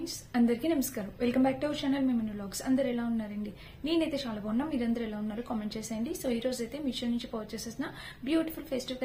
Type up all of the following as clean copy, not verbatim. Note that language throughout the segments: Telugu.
ఫ్రెండ్స్ అందరికీ నమస్కారం. Welcome back to our channel మిమను వ్లాగ్స్. అందరు ఎలా ఉన్నారండి? నేనైతే చాలా బాగున్నా. మీరందరూ ఎలా ఉన్నారు కామెంట్ చేసేయండి. సో ఈ రోజు అయితే మీషో నుంచి పర్చేస్ చేసిన బ్యూటిఫుల్ ఫెస్టివ్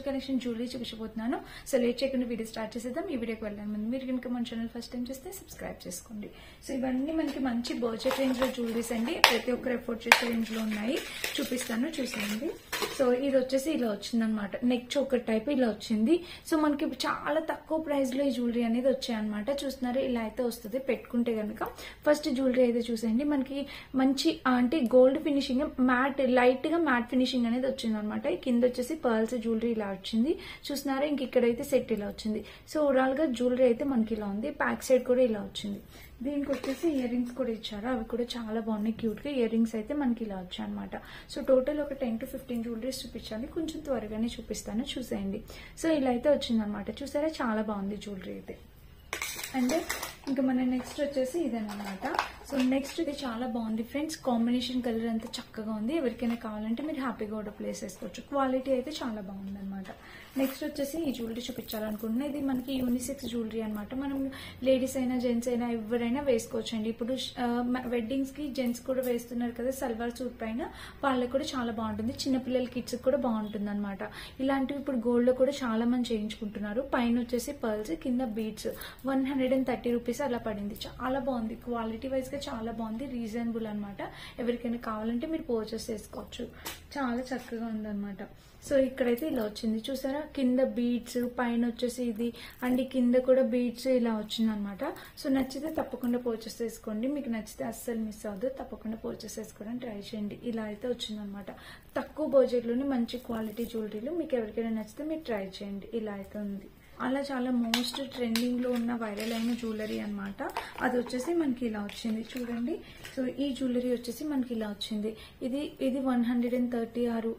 కలెక్షన్ జ్యువెలరీ చూపించబోతున్నాను. సో లేట్ చేయకుండా వీడియో స్టార్ట్ చేసేద్దాం. ఈ వీడియోకి వెళ్ళాలి ముందు మీరు కనుక మన ఛానల్ ఫస్ట్ టైం చేస్తే సబ్స్క్రైబ్ చేసుకోండి. సో ఇవన్నీ మనకి మంచి బడ్జెట్ రేంజ్ లో జ్యువెలరీస్ అండి. ప్రతి ఒక్కరు ఎఫోర్డ్ చేసే రేంజ్ లో ఉన్నాయి. చూపిస్తాను, చూసేయండి. సో ఇది వచ్చేసి ఇలా వచ్చింది అనమాట. నెక్ చోకర్ టైప్ ఇలా వచ్చింది. సో మనకి చాలా తక్కువ ప్రైస్ లో ఈ జ్యువెలరీ అనేది వచ్చాయన్నమాట. చూస్తున్నారు, ఇలా అయితే వస్తుంది పెట్టుకుంటే కనుక. ఫస్ట్ జ్యువెలరీ అయితే చూసేయండి. మనకి మంచి అంటే గోల్డ్ ఫినిషింగ్ మ్యాట్, లైట్ గా మ్యాట్ ఫినిషింగ్ అనేది వచ్చింది అనమాట. కింద వచ్చేసి పర్ల్స్ జ్యువెలరీ ఇలా వచ్చింది. చూస్తున్నారా, ఇంక ఇక్కడైతే సెట్ ఇలా వచ్చింది. సో ఓవరాల్ గా జ్యువెలరీ అయితే మనకి ఇలా ఉంది. బ్యాక్ సైడ్ కూడా ఇలా వచ్చింది. దీనికి వచ్చేసి ఇయర్ రింగ్స్ కూడా ఇచ్చారు. అవి కూడా చాలా బాగున్నాయి, క్యూట్ గా. ఇయర్ రింగ్స్ అయితే మనకి ఇలా వచ్చాయి అనమాట. సో టోటల్ ఒక 10 to 15 జ్యువెలరీస్ చూపించాలి. కొంచెం త్వరగానే చూపిస్తాను, చూసేయండి. సో ఇలా అయితే వచ్చింది అనమాట. చూసారా, చాలా బాగుంది జ్యువెలరీ అయితే. అండ్ ఇంకా మన నెక్స్ట్ వచ్చేసి ఇదేనమాట. సో నెక్స్ట్ ఇది చాలా బాగుంది ఫ్రెండ్స్. కాంబినేషన్ కలర్ అంతా చక్కగా ఉంది. ఎవరికైనా కావాలంటే మీరు హ్యాపీగా ఆర్డర్ ప్లేస్ చేసుకోవచ్చు. క్వాలిటీ అయితే చాలా బాగుంది అనమాట. నెక్స్ట్ వచ్చేసి ఈ జ్యువెలరీ చూపించాలనుకుంటున్నా. ఇది మనకి యూనిసెక్స్ జ్యువెలరీ అనమాట. మనం లేడీస్ అయినా జెంట్స్ అయినా ఎవరైనా వేసుకోవచ్చు అండి. ఇప్పుడు వెడ్డింగ్స్ కి జెంట్స్ కూడా వేస్తున్నారు కదా, సల్వార్ సూట్ పైన వాళ్ళకి కూడా చాలా బాగుంటుంది. చిన్నపిల్లల కిడ్స్ కూడా బాగుంటుంది అనమాట. ఇలాంటివి ఇప్పుడు గోల్డ్ లో కూడా చాలా మంది చేయించుకుంటున్నారు. పైన వచ్చేసి పర్ల్స్, కింద బీడ్స్. 130 రూపీస్ అలా పడింది. చాలా బాగుంది, క్వాలిటీ వైజ్ గా చాలా బాగుంది, రీజనబుల్ అనమాట. ఎవరికైనా కావాలంటే మీరు పర్చేస్ చేసుకోవచ్చు. చాలా చక్కగా ఉందన్నమాట. సో ఇక్కడైతే ఇలా వచ్చింది. చూసారా, కింద బీడ్స్, పైన వచ్చేసి ఇది అండ్ కింద కూడా బీడ్స్ ఇలా వచ్చింది అనమాట. సో నచ్చితే తప్పకుండా పర్చేస్ చేసుకోండి. మీకు నచ్చితే అస్సలు మిస్ అవ్వదు. తప్పకుండా పర్చేస్ చేసుకోవడానికి ట్రై చేయండి. ఇలా అయితే వచ్చింది అనమాట. తక్కువ బడ్జెట్ లోని మంచి క్వాలిటీ జ్యువెలరీలు మీకు ఎవరికైనా నచ్చితే మీరు ట్రై చేయండి. ఇలా అయితే ఉంది. అలా చాలా మోస్ట్ ట్రెండింగ్ లో ఉన్న వైరల్ అయిన జ్యువెలరీ అనమాట. అది వచ్చేసి మనకి ఇలా వచ్చింది, చూడండి. సో ఈ జ్యువెలరీ వచ్చేసి మనకి ఇలా వచ్చింది. ఇది 136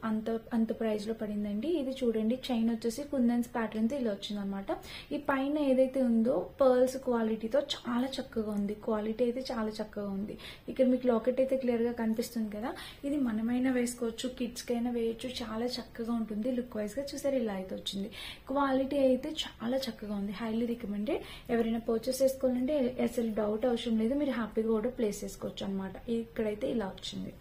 అంత ప్రైస్ లో పడిందండి. ఇది చూడండి, చైన్ వచ్చేసి కుందన్స్ ప్యాటర్న్ తో ఇలా వచ్చింది అనమాట. ఈ పైన ఏదైతే ఉందో పర్ల్స్ క్వాలిటీతో చాలా చక్కగా ఉంది. క్వాలిటీ అయితే చాలా చక్కగా ఉంది. ఇక్కడ మీకు లాకెట్ అయితే క్లియర్ గా కనిపిస్తుంది కదా. ఇది మనమైనా వేసుకోవచ్చు, కిడ్స్ కైనా వేయచ్చు. చాలా చక్కగా ఉంటుంది లుక్ వైజ్ గా. చూసారు, ఇలా అయితే వచ్చింది. క్వాలిటీ అయితే చాలా చక్కగా ఉంది. Highly recommended. ఎవరైనా పర్చేస్ చేసుకోవాలంటే అసలు డౌట్ అవసరం లేదు. మీరు హ్యాపీగా కూడా ప్లేస్ చేసుకోవచ్చు అనమాట. ఇక్కడైతే ఇలా వచ్చింది.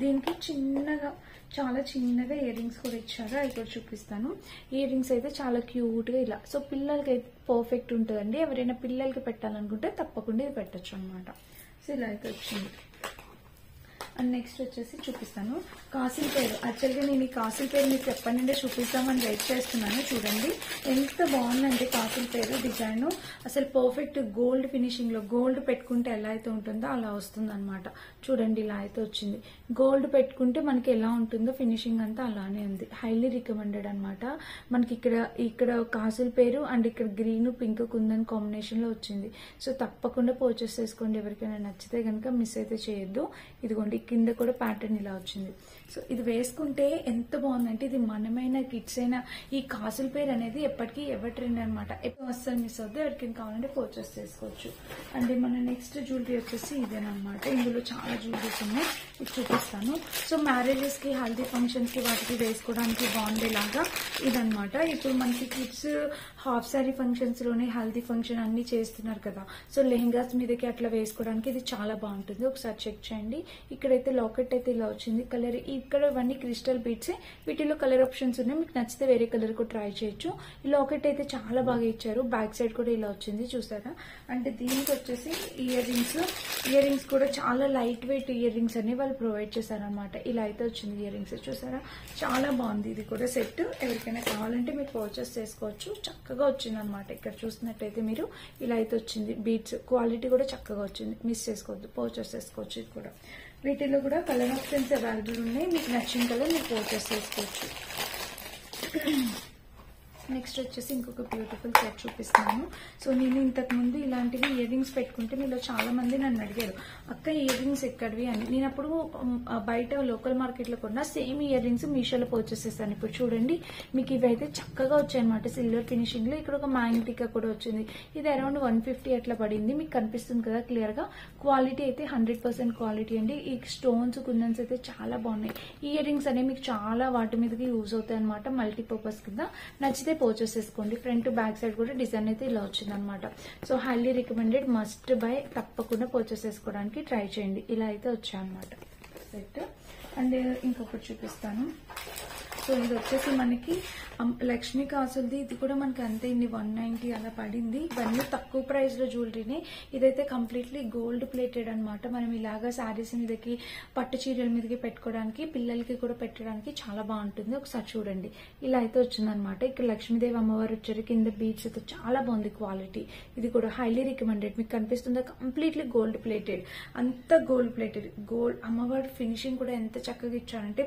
దీనికి చిన్నగా, చాలా చిన్నగా ఇయర్ రింగ్స్ కూడా ఇచ్చారు. అవి కూడా చూపిస్తాను. ఇయర్ రింగ్స్ అయితే చాలా క్యూట్ గా ఇలా. సో పిల్లలకి అయితే పర్ఫెక్ట్ ఉంటుందండి. ఎవరైనా పిల్లలకి పెట్టాలనుకుంటే తప్పకుండా ఇది పెట్టచ్చు అనమాట. సో ఇలా అయితే వచ్చింది. అండ్ నెక్స్ట్ వచ్చేసి చూపిస్తాను కాసిల్ పేరు. యాక్చువల్గా నేను ఈ కాసిల్ పేరు మీకు ఎప్పటి నుండే చూపిస్తామని వెయిట్ చేస్తున్నాను. చూడండి ఎంత బాగుందంటే కాసిల్ పేరు డిజైన్. అసలు పర్ఫెక్ట్ గోల్డ్ ఫినిషింగ్ లో, గోల్డ్ పెట్టుకుంటే ఎలా అయితే ఉంటుందో అలా వస్తుంది అనమాట. చూడండి, ఇలా అయితే వచ్చింది. గోల్డ్ పెట్టుకుంటే మనకి ఎలా ఉంటుందో ఫినిషింగ్ అంతా అలానే ఉంది. హైలీ రికమెండెడ్ అనమాట. మనకి ఇక్కడ కాసిల్ పేరు అండ్ ఇక్కడ గ్రీన్ పింక్ కుందన్ కాంబినేషన్ లో వచ్చింది. సో తప్పకుండా పర్చేస్ చేసుకోండి. ఎవరికైనా నచ్చితే కనుక మిస్ అయితే చేయొద్దు. ఇదిగోండి, కింద కూడా ప్యాటర్న్ ఇలా వచ్చింది. సో ఇది వేసుకుంటే ఎంత బాగుందంటే, ఇది మనమైనా కిడ్స్ అయినా ఈ కాసుల పేరు అనేది ఎప్పటికీ ఎవరి ట్రెండ్ అనమాట. ఎప్పుడు అస్సలు మిస్ అవుతుంది. ఎవరికైనా కావాలంటే పర్చేస్ చేసుకోవచ్చు. అంటే మన నెక్స్ట్ జ్యువెలరీ వచ్చేసి ఇదేనమాట. ఇందులో చాలా జ్యువెలరీస్ ఉన్నాయి, ఇది చూపిస్తాను. సో మ్యారేజెస్ కి, హల్దీ ఫంక్షన్స్ కి, వాటికి వేసుకోవడానికి బాగుండేలాగా ఇదనమాట. ఇప్పుడు మనకి కిడ్స్ హాఫ్ సారీ ఫంక్షన్స్ లోనే హల్దీ ఫంక్షన్ అన్ని చేస్తున్నారు కదా. సో లెహెంగాస్ మీదకి అట్లా వేసుకోవడానికి ఇది చాలా బాగుంటుంది. ఒకసారి చెక్ చేయండి. ఇక్కడైతే లాకెట్ అయితే ఇలా వచ్చింది. కలర్ ఇక్కడ ఇవన్నీ క్రిస్టల్ బీడ్స్. వీటిలో కలర్ ఆప్షన్స్ ఉన్నాయి. మీకు నచ్చితే వేరే కలర్ కూడా ట్రై చేయొచ్చు. ఈ లాకెట్ అయితే చాలా బాగా ఇచ్చారు. బ్యాక్ సైడ్ కూడా ఇలా వచ్చింది, చూసారా. అంటే దీనికి వచ్చేసి ఇయర్ రింగ్స్ కూడా చాలా లైట్ వెయిట్ ఇయర్ రింగ్స్ అన్ని వాళ్ళు ప్రొవైడ్ చేశారనమాట. ఇలా అయితే వచ్చింది ఇయర్ రింగ్స్, చూసారా. చాలా బాగుంది. ఇది కూడా సెట్. ఎవరికైనా కావాలంటే మీరు పర్చేస్ చేసుకోవచ్చు. చక్కగా వచ్చింది అనమాట. ఇక్కడ చూసినట్టయితే మీరు ఇలా అయితే వచ్చింది. బీడ్స్ క్వాలిటీ కూడా చక్కగా వచ్చింది. మిస్ చేసుకోవద్దు, పర్చేస్ చేసుకోవచ్చు. ఇది కూడా వీటిలో కూడా కలర్ ఆప్షన్స్ అవైలబుల్ ఉన్నాయి. మీకు నచ్చిన కలర్ మీరు పర్చేస్ చేసుకోవచ్చు. నెక్స్ట్ వచ్చేసి ఇంకొక బ్యూటిఫుల్ సెట్ చూపిస్తున్నాను. సో నేను ఇంతకు ముందు ఇలాంటివి ఇయర్ రింగ్స్ పెట్టుకుంటే మీలో చాలా మంది నన్ను అడిగారు, అక్క ఇయర్ రింగ్స్ ఎక్కడివి అని. నేను అప్పుడు బయట లోకల్ మార్కెట్ లో కొన్న సేమ్ ఇయర్ రింగ్స్ మీషోలో పర్చేస్ చేస్తాను. ఇప్పుడు చూడండి, మీకు ఇవైతే చక్కగా వచ్చాయి అనమాట. సిల్వర్ ఫినిషింగ్ లో ఇక్కడ ఒక మ్యాగ్నెటిక్ కూడా వచ్చింది. ఇది అరౌండ్ 150 అట్లా పడింది. మీకు కనిపిస్తుంది కదా క్లియర్ గా. క్వాలిటీ అయితే 100% క్వాలిటీ అండి. ఈ స్టోన్స్, కుందన్స్ అయితే చాలా బాగున్నాయి. ఇయర్ రింగ్స్ అనేవి మీకు చాలా వాటి మీదకి యూజ్ అవుతాయి అనమాట, మల్టీపర్పస్ కింద. నచ్చితే పర్చేస్ చేసుకోండి. ఫ్రంట్ బ్యాక్ సైడ్ కూడా డిజైన్ అయితే ఇలా వచ్చింది అనమాట. So highly recommended, must by, తప్పకుండా పర్చేస్ చేసుకోవడానికి ట్రై చేయండి. ఇలా అయితే వచ్చాయన్నమాట సెట్. అండ్ ఇంకొకటి చూపిస్తాను. సో ఇది వచ్చేసి మనకి లక్ష్మీ కాసులది. ఇది కూడా మనకి అంతే ఇండి 190 అలా పడింది. ఇవన్నీ తక్కువ ప్రైస్ లో జ్యువెలరీనే. ఇదైతే కంప్లీట్లీ గోల్డ్ ప్లేటెడ్ అనమాట. మనం ఇలాగా శారీస్ మీదకి, పట్టు చీరల మీదకి పెట్టుకోవడానికి, పిల్లలకి కూడా పెట్టడానికి చాలా బాగుంటుంది. ఒకసారి చూడండి, ఇలా అయితే వచ్చిందనమాట. ఇక్కడ లక్ష్మీదేవి అమ్మవారు వచ్చారు, కింద బీడ్స్ అయితే చాలా బాగుంది క్వాలిటీ. ఇది కూడా హైలీ రికమెండెడ్. మీకు కనిపిస్తుందా, కంప్లీట్లీ గోల్డ్ ప్లేటెడ్, అంత గోల్డ్ ప్లేటెడ్. గోల్డ్ అమ్మవారి ఫినిషింగ్ కూడా ఎంత చక్కగా ఇచ్చారంటే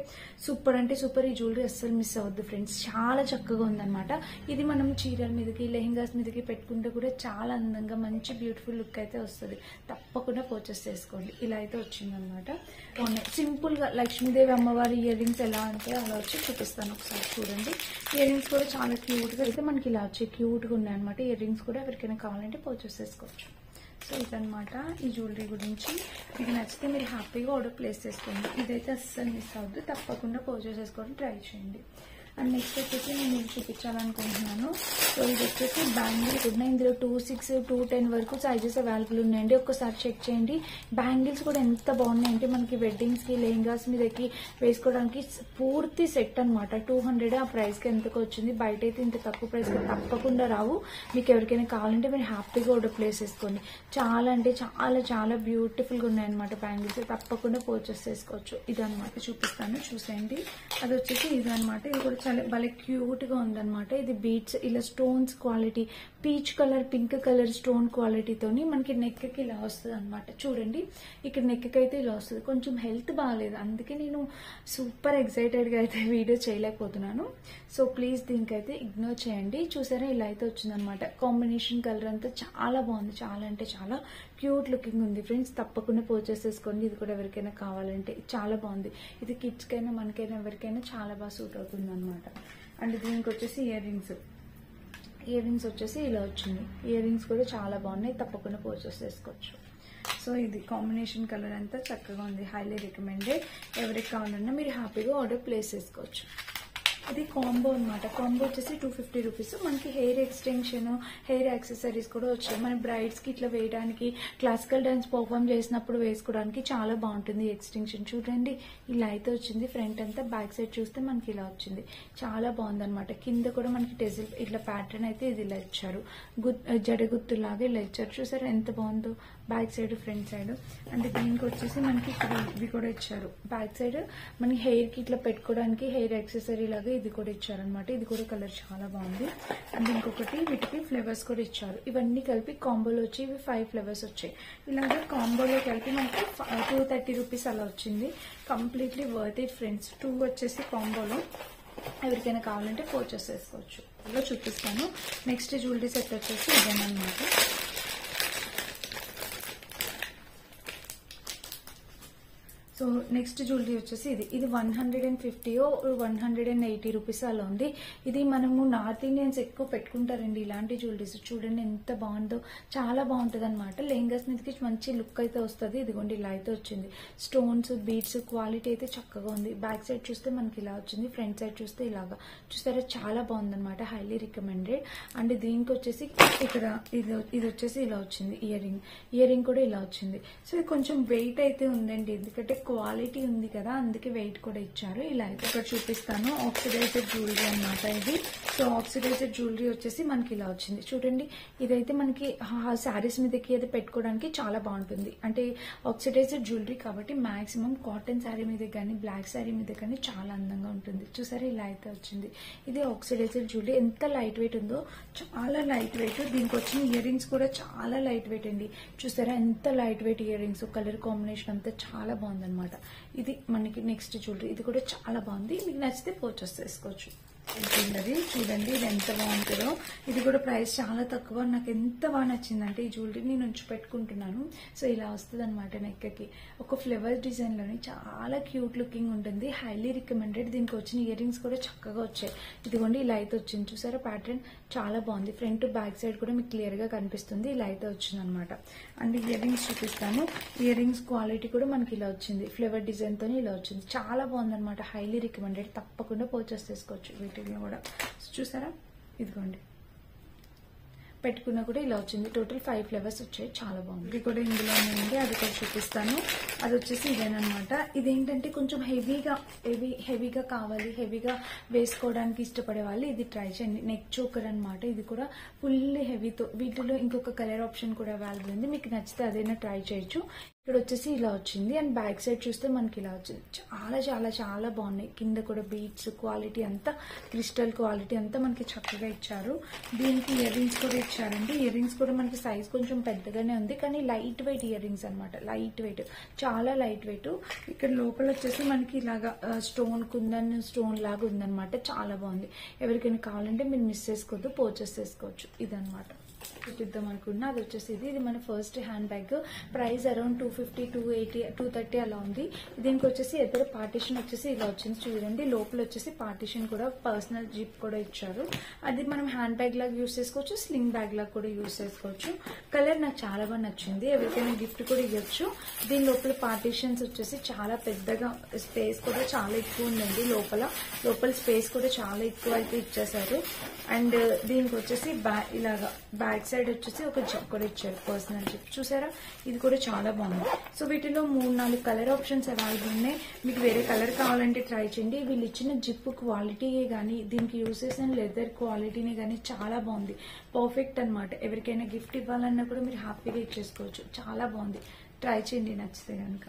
సూపర్ అంటే సూపర్. ఈ జ్యువెలరీ అస్సలు మిస్ అవ్వద్దు ఫ్రెండ్స్, చాలా చక్కగా ఉందన్నమాట. ఇది మనం చీరల మీదకి, లెహంగాస్ మీదకి పెట్టుకుంటే కూడా చాలా అందంగా మంచి బ్యూటిఫుల్ లుక్ అయితే వస్తుంది. తప్పకుండా పర్చేస్ చేసుకోండి. ఇలా అయితే వచ్చిందనమాట. సింపుల్ గా లక్ష్మీదేవి అమ్మవారి ఇయర్ రింగ్స్ ఎలా అంటే అలా వచ్చి చూపిస్తాను, ఒకసారి చూడండి. ఇయర్ రింగ్స్ కూడా చాలా క్యూట్ గా అయితే మనకి ఇలా వచ్చి క్యూట్ గా ఉన్నాయి అనమాట. ఇయర్ రింగ్స్ కూడా ఎవరికైనా కావాలంటే పర్చేస్ చేసుకోవచ్చు. సో ఇదనమాట ఈ జ్యువెలరీ గురించి. మీకు నచ్చితే మీరు హ్యాపీగా ఆర్డర్ ప్లేస్ చేసుకోండి. ఇదైతే అస్సలు మిస్ అవ్వద్దు, తప్పకుండా పర్చేస్ చేసుకోవడం ట్రై చేయండి. అండ్ నెక్స్ట్ వచ్చేసి నేను మీకు చూపించాలనుకుంటున్నాను. సో ఇది వచ్చేసి బ్యాంగిల్స్ ఉన్నాయి. ఇందులో 2-6, 2-10 వరకు సైజెస్ అవైలబుల్ ఉన్నాయండి. ఒక్కసారి చెక్ చేయండి. బ్యాంగిల్స్ కూడా ఎంత బాగున్నాయంటే మనకి వెడ్డింగ్స్ కి, లెహంగాస్ మీదకి వేసుకోవడానికి పూర్తి సెట్ అనమాట. 200 ఆ ప్రైస్ కి ఎంతకు వచ్చింది. బయట అయితే ఇంత తక్కువ ప్రైస్ కి తప్పకుండా రావు. మీకు ఎవరికైనా కావాలంటే మీరు హ్యాపీగా ఆర్డర్ ప్లేస్ చేసుకోండి. చాలా అంటే చాలా చాలా బ్యూటిఫుల్ గా ఉన్నాయన్నమాట బ్యాంగిల్స్. తప్పకుండా పర్చేస్ చేసుకోవచ్చు. ఇదనమాట చూపిస్తాను, చూసేయండి. అది వచ్చేసి ఇది అనమాట. ఇది కూడా చాలా భలే క్యూట్ గా ఉందన్నమాట. ఇది బీడ్స్ ఇలా stones quality, peach colour, pink colour stone క్వాలిటీతోని మనకి నెక్ కి ఇలా వస్తుంది అనమాట. చూడండి, ఇక్కడ నెక్ కి అయితే ఇలా వస్తుంది. కొంచెం హెల్త్ బాగాలేదు, అందుకే నేను సూపర్ ఎక్సైటెడ్ గా అయితే వీడియో చేయలేకపోతున్నాను. సో ప్లీజ్ దీనికైతే ఇగ్నోర్ చేయండి. చూసారా, ఇలా అయితే వచ్చిందనమాట. కాంబినేషన్ కలర్ అంతా చాలా బాగుంది, చాలా అంటే చాలా క్యూట్ లుకింగ్ ఉంది ఫ్రెండ్స్. తప్పకుండా పర్చేస్ చేసుకోండి. ఇది కూడా ఎవరికైనా కావాలంటే చాలా బాగుంది. ఇది కిడ్స్ కైనా మనకైనా ఎవరికైనా చాలా బాగా సూట్ అవుతుంది అనమాట. అండ్ దీనికి వచ్చేసి ఇయర్ రింగ్స్ వచ్చేసి ఇలా వచ్చింది. ఇయర్ రింగ్స్ కూడా చాలా బాగున్నాయి, తప్పకుండా పర్చేస్ చేసుకోవచ్చు. సో ఇది కాంబినేషన్ కలర్ అంతా చక్కగా ఉంది, హైలీ రికమెండెడ్. ఎవరికి కావాలన్నా మీరు హ్యాపీగా ఆర్డర్ ప్లేస్ చేసుకోవచ్చు. ఇది కాంబో అనమాట. కాంబో వచ్చేసి 250 రూపీస్. మనకి హెయిర్ ఎక్స్టెన్షన్, హెయిర్ యాక్సెసరీస్ కూడా వచ్చాయి. మన బ్రైడ్స్ కి ఇట్లా వేయడానికి, క్లాసికల్ డాన్స్ పర్ఫామ్ చేసినప్పుడు వేసుకోవడానికి చాలా బాగుంటుంది. ఎక్స్టెన్షన్ చూడండి, ఇలా అయితే వచ్చింది. ఫ్రంట్ అంతా, బ్యాక్ సైడ్ చూస్తే మనకి ఇలా వచ్చింది. చాలా బాగుంది అనమాట. కింద కూడా మనకి టెజిల్ ఇట్లా ప్యాటర్న్ అయితే ఇది ఇలా ఇచ్చారు, జడగుత్తు లాగా ఇలా ఇచ్చారు. చూసారా ఎంత బాగుందో, బ్యాక్ సైడ్, ఫ్రంట్ సైడ్. అంటే దీనికి వచ్చేసి మనకి ఇక్కడ ఇవి కూడా ఇచ్చారు. బ్యాక్ సైడ్ మనకి హెయిర్ కి ఇట్లా పెట్టుకోవడానికి హెయిర్ యాక్సెసరీ లాగా ఇది కూడా ఇచ్చారనమాట. ఇది కూడా కలర్ చాలా బాగుంది. అండ్ ఇంకొకటి వీటికి ఫ్లేవర్స్ కూడా ఇచ్చారు. ఇవన్నీ కలిపి కాంబోలో వచ్చి ఇవి 5 ఫ్లేవర్స్ వచ్చాయి. ఇలాగే కాంబోలో కలిపి మనకి 230 రూపీస్ అలా వచ్చింది. Completely worth it friends. 2 వచ్చేసి కాంబోలో ఎవరికైనా కావాలంటే పర్చేస్ చేసుకోవచ్చు. ఇలా చూపిస్తాను. నెక్స్ట్ జ్యువెలరీ సెట్ వచ్చేసి ఇదేనమాట. సో నెక్స్ట్ జ్యువెలరీ వచ్చేసి ఇది 150 180 రూపీస్ అలా ఉంది. ఇది మనము నార్త్ ఇండియన్స్ ఎక్కువ పెట్టుకుంటారండి ఇలాంటి జ్యువెలరీస్. చూడండి ఎంత బాగుందో, చాలా బాగుంటుంది అనమాట. లెహంగాస్ మీదకి మంచి లుక్ అయితే వస్తుంది. ఇదిగోండి ఇలా అయితే వచ్చింది. స్టోన్స్, బీడ్స్ క్వాలిటీ అయితే చక్కగా ఉంది. బ్యాక్ సైడ్ చూస్తే మనకి ఇలా వచ్చింది, ఫ్రంట్ సైడ్ చూస్తే ఇలాగా. చూస్తారా, చాలా బాగుంది అనమాట, హైలీ రికమెండెడ్. అండ్ దీనికి వచ్చేసి ఇక్కడ ఇది వచ్చేసి ఇలా వచ్చింది. ఇయర్ రింగ్ కూడా ఇలా వచ్చింది. సో ఇది కొంచెం వెయిట్ అయితే ఉందండి, ఎందుకంటే క్వాలిటీ ఉంది కదా, అందుకే వెయిట్ కూడా ఇచ్చారు. ఇలా అయితే ఇక్కడ చూపిస్తాను. ఆక్సిడైజర్ జ్యువెలరీ అనమాట ఇది. సో ఆక్సిడైజర్ జ్యువెలరీ వచ్చేసి మనకి ఇలా వచ్చింది. చూడండి, ఇదైతే మనకి శారీస్ మీదకి అది పెట్టుకోవడానికి చాలా బాగుంటుంది. అంటే ఆక్సిడైజర్ జ్యువెలరీ కాబట్టి మాక్సిమం కాటన్ శారీ మీద కానీ, బ్లాక్ శారీ మీద కానీ చాలా అందంగా ఉంటుంది. చూసారా, ఇలా అయితే వచ్చింది. ఇది ఆక్సిడైజర్ జ్యువెలరీ. ఎంత లైట్ వెయిట్ ఉందో, చాలా లైట్ వెయిట్. దీనికి వచ్చిన ఇయర్ రింగ్స్ కూడా చాలా లైట్ వెయిట్ అండి. చూసారా ఎంత light weight ear rings. Colour combination అంతా చాలా బాగుందన్నమాట. ఇది మనకి నెక్స్ట్ జ్యువెలరీ. ఇది కూడా చాలా బాగుంది. మీకు నచ్చితే పర్చేస్ చేసుకోవచ్చు. జ్యువెలరీ చూడండి, ఇది ఎంత బాగుంటుందో. ఇది కూడా ప్రైస్ చాలా తక్కువ. నాకు ఎంత బాగా నచ్చిందంటే ఈ జ్యువెలరీ నేను ఉంచి పెట్టుకుంటున్నాను. సో ఇలా వస్తుంది అనమాట నెక్కి. ఒక ఫ్లవర్ డిజైన్ లోని చాలా క్యూట్ లుకింగ్ ఉంటుంది. Highly recommended. దీనికి వచ్చిన ఇయర్ రింగ్స్ కూడా చక్కగా వచ్చాయి. ఇదిగోండి ఇలా అయితే వచ్చింది. చూసారా, ప్యాటర్న్ చాలా బాగుంది. ఫ్రంట్ బ్యాక్ సైడ్ కూడా మీకు క్లియర్ గా కనిపిస్తుంది. ఇలా అయితే వచ్చింది అనమాట. అండ్ ఇయర్ రింగ్స్ చూపిస్తాను. ఇయర్ రింగ్స్ క్వాలిటీ కూడా మనకి ఇలా వచ్చింది. ఫ్లవర్ డిజైన్ తోని ఇలా వచ్చింది. చాలా బాగుంది అనమాట, హైలీ రికమెండెడ్. తప్పకుండా పర్చేస్ చేసుకోవచ్చు వీటిని కూడా. చూసారా, ఇదిగోండి పెట్టుకున్నా కూడా ఇలా వచ్చింది. టోటల్ 5 ఫ్లేవర్స్ వచ్చాయి. చాలా బాగుంది. ఇది కూడా ఇందులో ఉంది, అది కూడా చూపిస్తాను. అది వచ్చేసి ఇదేనమాట. ఇదేంటంటే కొంచెం హెవీగా కావాలి, హెవీగా వేసుకోవడానికి ఇష్టపడే వాళ్ళు ఇది ట్రై చేయండి. నెక్ చోకర్ అనమాట. ఇది కూడా ఫుల్ హెవీతో. వీటిలో ఇంకొక కలర్ ఆప్షన్ కూడా అవైలబుల్ ఉంది. మీకు నచ్చితే అదైనా ట్రై చేయొచ్చు. ఇక్కడ వచ్చేసి ఇలా వచ్చింది అండ్ బ్యాక్ సైడ్ చూస్తే మనకి ఇలా వచ్చింది. చాలా చాలా చాలా బాగున్నాయి. కింద కూడా బీట్స్ క్వాలిటీ అంతా, క్రిస్టల్ క్వాలిటీ అంతా మనకి చక్కగా ఇచ్చారు. దీనికి ఇయర్ రింగ్స్ కూడా ఇచ్చారండి. ఇయర్ రింగ్స్ కూడా మనకి సైజ్ కొంచెం పెద్దగానే ఉంది, కానీ లైట్ వెయిట్ ఇయర్ రింగ్స్ అనమాట. లైట్ వెయిట్, చాలా లైట్ వెయిట్. ఇక్కడ లోపల వచ్చేసి మనకి ఇలాగా స్టోన్ కుందన్ స్టోన్ లాగా ఉందన్నమాట. చాలా బాగుంది. ఎవరికైనా కావాలంటే మీరు మిస్ చేసుకోవద్దు, పర్చేస్ చేసుకోవచ్చు. ఇదనమాట చూపిద్దాం అనుకున్నా. అది వచ్చేసి ఇది మన first hand bag. Price around 250, 280, 230 అలా ఉంది. దీనికి వచ్చేసి ఎదురు పార్టీషన్ వచ్చేసి ఇలా వచ్చింది చూడండి. లోపల వచ్చేసి పార్టీషన్ కూడా, పర్సనల్ జిప్ కూడా ఇచ్చారు. అది మనం హ్యాండ్ బ్యాగ్ లాగా యూజ్ చేసుకోవచ్చు, స్లింగ్ బ్యాగ్ లాగా కూడా యూజ్ చేసుకోవచ్చు. కలర్ నాకు చాలా బాగా నచ్చింది. ఎవరికైనా గిఫ్ట్ కూడా ఇవ్వచ్చు. దీని లోపల పార్టీషన్స్ వచ్చేసి చాలా పెద్దగా, స్పేస్ కూడా చాలా ఎక్కువ ఉందండి. లోపల స్పేస్ కూడా చాలా ఎక్కువ అయితే ఇచ్చేసారు. అండ్ దీనికి వచ్చేసి ఇలాగా బ్యాక్ సైడ్ వచ్చేసి ఒక జిప్ కూడా ఇచ్చారు, పర్సనల్ జిప్. చూసారా, ఇది కూడా చాలా బాగుంది. సో వీటిలో 3-4 కలర్ ఆప్షన్స్ అవైలబుల్ ఉన్నాయి. మీకు వేరే కలర్ కావాలంటే ట్రై చేయండి. వీళ్ళు ఇచ్చిన జిప్ క్వాలిటీ కానీ, దీనికి యూజ్ చేసిన లెదర్ క్వాలిటీని కానీ చాలా బాగుంది. పర్ఫెక్ట్ అనమాట. ఎవరికైనా గిఫ్ట్ ఇవ్వాలన్నా కూడా మీరు హ్యాపీగా ఇచ్చేసుకోవచ్చు. చాలా బాగుంది. ట్రై చేయండి నచ్చితే కనుక.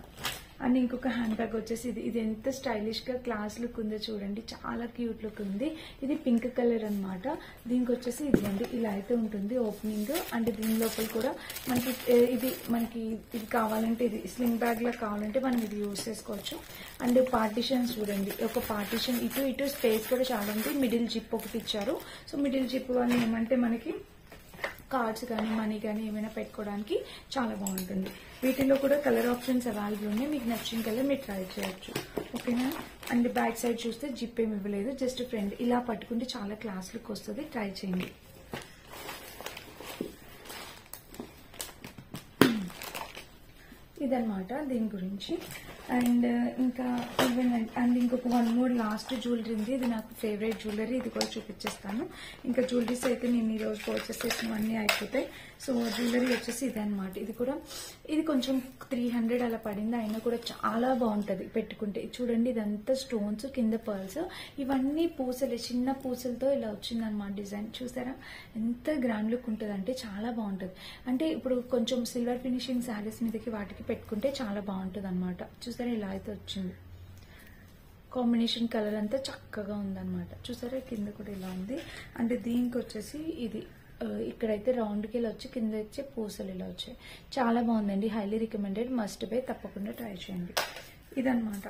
అండ్ ఇంకొక హ్యాండ్ బ్యాగ్ వచ్చేసి ఇది ఎంత స్టైలిష్ గా క్లాస్ లుక్ ఉందో చూడండి. చాలా క్యూట్ లుక్ ఉంది. ఇది పింక్ కలర్ అనమాట. దీనికి వచ్చేసి ఇది అండి, ఇలా అయితే ఉంటుంది ఓపెనింగ్. అండ్ దీని లోపల కూడా మనకి ఇది కావాలంటే, ఇది స్లింగ్ బ్యాగ్ లా కావాలంటే మనం ఇది యూజ్ చేసుకోవచ్చు. అండ్ పార్టీషన్స్ చూడండి, ఒక పార్టీషన్ ఇటు స్పేస్ కూడా చాలా ఉంది. మిడిల్ జిప్ ఒకటి ఇచ్చారు. సో మిడిల్ జిప్ వల్ల ఏమంటే మనకి కార్డ్స్ కానీ, మనీ కానీ ఏమైనా పెట్టుకోవడానికి చాలా బాగుంటుంది. వీటిలో కూడా కలర్ ఆప్షన్స్ అవైలబుల్ ఉన్నాయి. మీకు నచ్చిన కలర్ మీరు ట్రై చేయొచ్చు. ఓకేనా. అండ్ బ్యాక్ సైడ్ చూస్తే జిప్ ఏమి ఇవ్వలేదు, జస్ట్ ఫ్రంట్. ఇలా పట్టుకుంటే చాలా క్లాస్ లుక్ వస్తుంది. ట్రై చేయండి. ఇదనమాట దీని గురించి. అండ్ ఇంకా అండ్ ఇంకొక 1 more లాస్ట్ జ్యువెలరీ ఉంది. ఇది నాకు ఫేవరెట్ జ్యువెలరీ. ఇది కూడా చూపించేస్తాను. ఇంకా జ్యువెలరీస్ అయితే నేను ఈరోజు పర్చేస్ చేసినవన్నీ అయిపోతాయి. సో జ్యువెలరీ వచ్చేసి ఇదనమాట. ఇది కొంచెం 300 అలా పడింది. అయినా కూడా చాలా బాగుంటది పెట్టుకుంటే. చూడండి, ఇదంతా స్టోన్స్, కింద పర్ల్స్. ఇవన్నీ పూసలు, చిన్న పూసలతో ఇలా వచ్చిందనమాట డిజైన్. చూసారా ఎంత గ్రాండ్ లుక్ ఉంటుంది అంటే చాలా బాగుంటది. అంటే ఇప్పుడు కొంచెం సిల్వర్ ఫినిషింగ్ శారీస్ మీదకి వాటికి పెట్టుకుంటే చాలా బాగుంటుంది అనమాట. చూసారా, ఇలా అయితే వచ్చింది. కాంబినేషన్ కలర్ అంతా చక్కగా ఉందన్నమాట. చూసారా, కింద కూడా ఇలా ఉంది. అంటే దీనికి వచ్చేసి ఇది ఇక్కడైతే రౌండ్కి ఇలా వచ్చి, కింద వచ్చే పూసలు ఇలా వచ్చాయి. చాలా బాగుందండి. Highly recommended, must by. తప్పకుండా ట్రై చేయండి. ఇదనమాట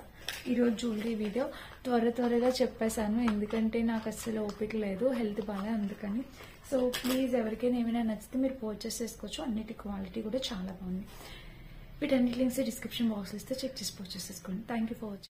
ఈరోజు జ్యువెలరీ వీడియో. త్వరగా చెప్పేశాను, ఎందుకంటే నాకు అస్సలు ఓపిక లేదు, హెల్త్ బాగా, అందుకని. సో ప్లీజ్ ఎవరికైనా ఏమైనా నచ్చితే మీరు పర్చేస్ చేసుకోవచ్చు. అన్నిటి క్వాలిటీ కూడా చాలా బాగుంది. వీటన్నిటి లింక్స్ డిస్క్రిప్షన్ బాక్స్ ఇస్తే చెక్ చేసి పర్చేస్ చేసుకోండి. Thank you for watching.